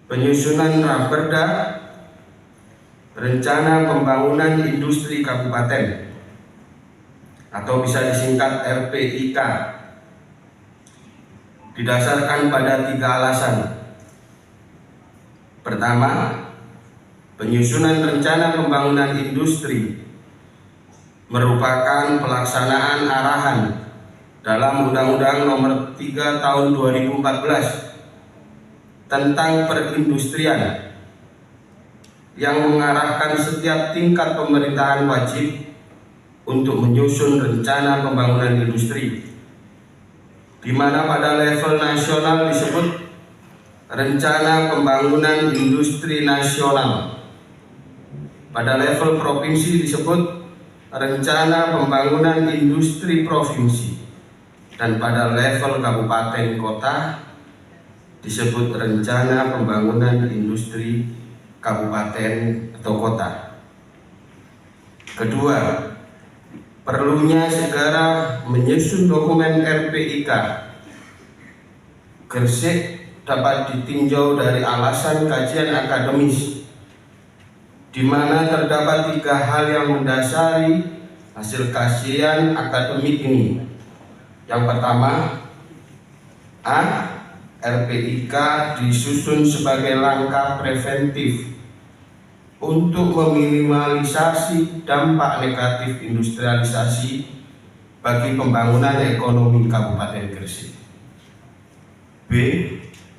penyusunan Raperda Rencana Pembangunan Industri Kabupaten atau bisa disingkat RPIK, didasarkan pada 3 alasan. Pertama, penyusunan rencana pembangunan industri merupakan pelaksanaan arahan dalam Undang-Undang Nomor 3 Tahun 2014 tentang perindustrian yang mengarahkan setiap tingkat pemerintahan wajib untuk menyusun rencana pembangunan industri, di mana pada level nasional disebut Rencana Pembangunan Industri Nasional, pada level provinsi disebut Rencana Pembangunan Industri Provinsi, dan pada level kabupaten kota disebut Rencana Pembangunan Industri Kabupaten atau kota. Kedua, perlunya segera menyusun dokumen RPIK Gresik dapat ditinjau dari alasan kajian akademis, di mana terdapat 3 hal yang mendasari hasil kajian akademik ini. Yang pertama, A. RPIK disusun sebagai langkah preventif untuk meminimalisasi dampak negatif industrialisasi bagi pembangunan ekonomi Kabupaten Gresik. B.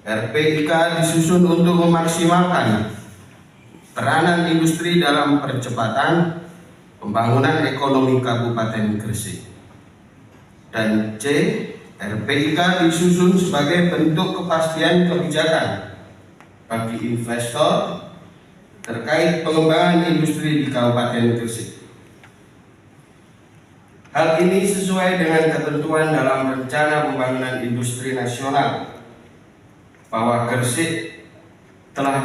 RPIK disusun untuk memaksimalkan peranan industri dalam percepatan pembangunan ekonomi Kabupaten Gresik. Dan C. RPIK disusun sebagai bentuk kepastian kebijakan bagi investor terkait pengembangan industri di Kabupaten Gresik. Hal ini sesuai dengan ketentuan dalam Rencana Pembangunan Industri Nasional bahwa Gresik telah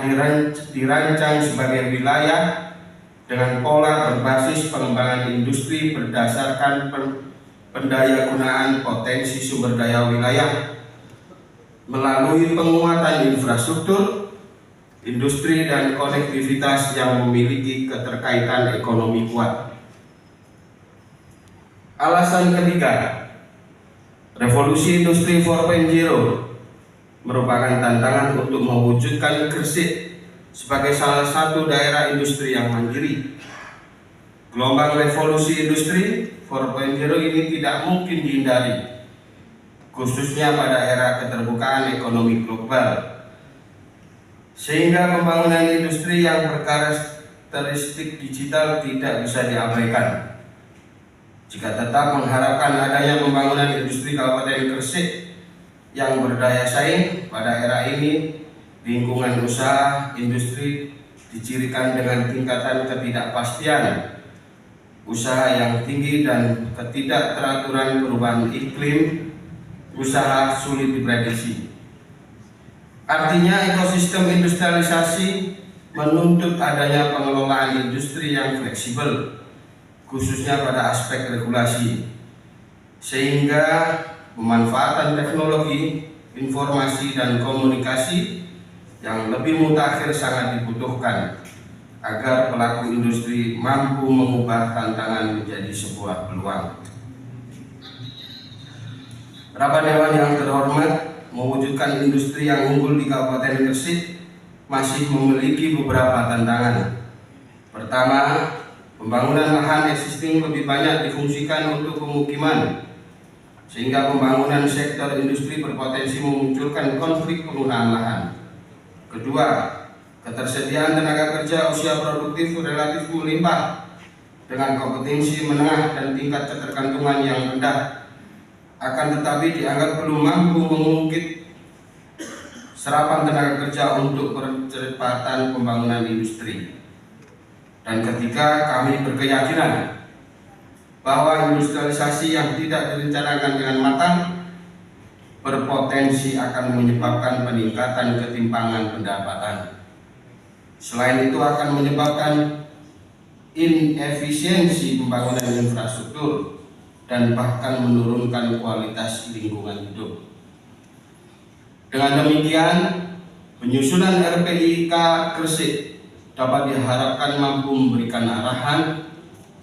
dirancang sebagai wilayah dengan pola berbasis pengembangan industri berdasarkan pendayagunaan potensi sumber daya wilayah melalui penguatan infrastruktur, industri dan konektivitas yang memiliki keterkaitan ekonomi kuat. Alasan ketiga, revolusi industri 4.0 merupakan tantangan untuk mewujudkan Gresik sebagai salah satu daerah industri yang mandiri. Gelombang revolusi industri 4.0 ini tidak mungkin dihindari, khususnya pada era keterbukaan ekonomi global, sehingga pembangunan industri yang berkarakteristik digital tidak bisa diabaikan. Jika tetap mengharapkan adanya pembangunan industri Kabupaten Gresik yang berdaya saing pada era ini, lingkungan usaha industri dicirikan dengan tingkatan ketidakpastian usaha yang tinggi dan ketidakteraturan perubahan iklim usaha sulit diprediksi. Artinya ekosistem industrialisasi menuntut adanya pengelolaan industri yang fleksibel, khususnya pada aspek regulasi, sehingga pemanfaatan teknologi, informasi dan komunikasi yang lebih mutakhir sangat dibutuhkan agar pelaku industri mampu mengubah tantangan menjadi sebuah peluang. Rapat Dewan yang terhormat, mewujudkan industri yang unggul di Kabupaten Gresik masih memiliki beberapa tantangan. Pertama, pembangunan lahan existing lebih banyak difungsikan untuk pemukiman, sehingga pembangunan sektor industri berpotensi memunculkan konflik penggunaan lahan. Kedua, ketersediaan tenaga kerja usia produktif relatif melimpah dengan kompetensi menengah dan tingkat ketergantungan yang rendah, akan tetapi dianggap belum mampu mengungkit serapan tenaga kerja untuk percepatan pembangunan industri. Dan ketiga, kami berkeyakinan bahwa industrialisasi yang tidak direncanakan dengan matang berpotensi akan menyebabkan peningkatan ketimpangan pendapatan. Selain itu akan menyebabkan inefisiensi pembangunan infrastruktur dan bahkan menurunkan kualitas lingkungan hidup. Dengan demikian, Penyusunan RPIK Gresik dapat diharapkan mampu memberikan arahan,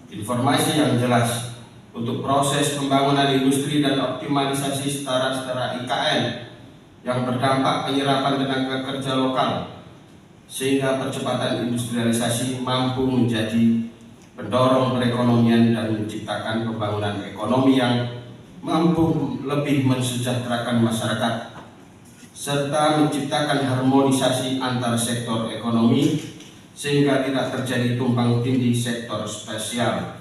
informasi yang jelas untuk proses pembangunan industri dan optimalisasi setara-setara IKN yang berdampak penyerapan tenaga kerja lokal, sehingga percepatan industrialisasi mampu menjadi pendorong perekonomian dan menciptakan pembangunan ekonomi yang mampu lebih mensejahterakan masyarakat, serta menciptakan harmonisasi antar sektor ekonomi sehingga tidak terjadi tumpang tindih sektor spesial.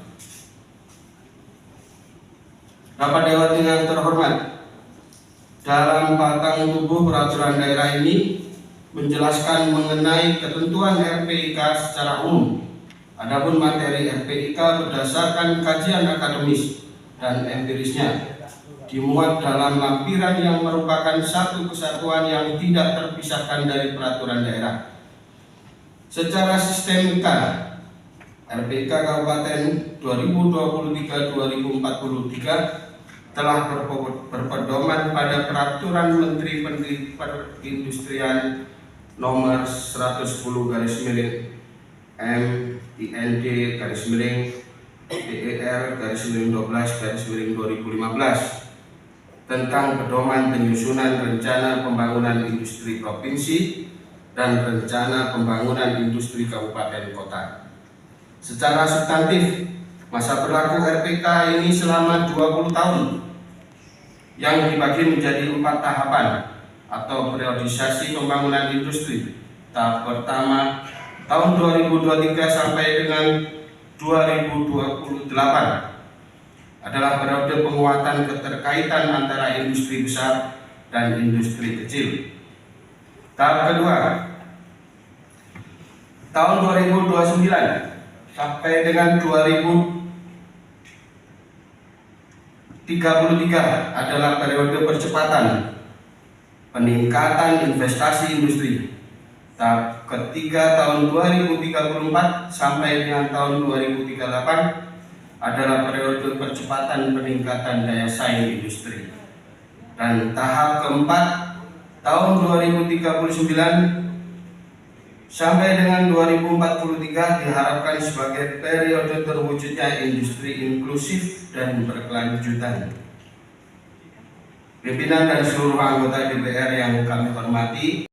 Rapat Dewan yang terhormat, dalam batang tubuh peraturan daerah ini menjelaskan mengenai ketentuan RPIK secara umum. Adapun materi RPIK berdasarkan kajian akademis dan empirisnya dimuat dalam lampiran yang merupakan satu kesatuan yang tidak terpisahkan dari peraturan daerah. Secara sistemika, RPIK Kabupaten 2023-2043 telah berpedoman pada Peraturan Menteri Perindustrian Nomor 110/MIND/DER/12/2015 tentang pedoman penyusunan rencana pembangunan industri provinsi dan rencana pembangunan industri kabupaten kota. Secara substantif, masa berlaku RPK ini selama 20 tahun yang dibagi menjadi 4 tahapan atau periodisasi pembangunan industri. Tahap pertama tahun 2023 sampai dengan 2028 adalah periode penguatan keterkaitan antara industri besar dan industri kecil. Tahap kedua tahun 2029 sampai dengan 2033 adalah periode percepatan peningkatan investasi industri. Tahap ketiga tahun 2034 sampai dengan tahun 2038 adalah periode percepatan peningkatan daya saing industri. Dan tahap keempat tahun 2039 sampai dengan 2043 diharapkan sebagai periode terwujudnya industri inklusif dan berkelanjutan. Pimpinan dan seluruh anggota DPR yang kami hormati,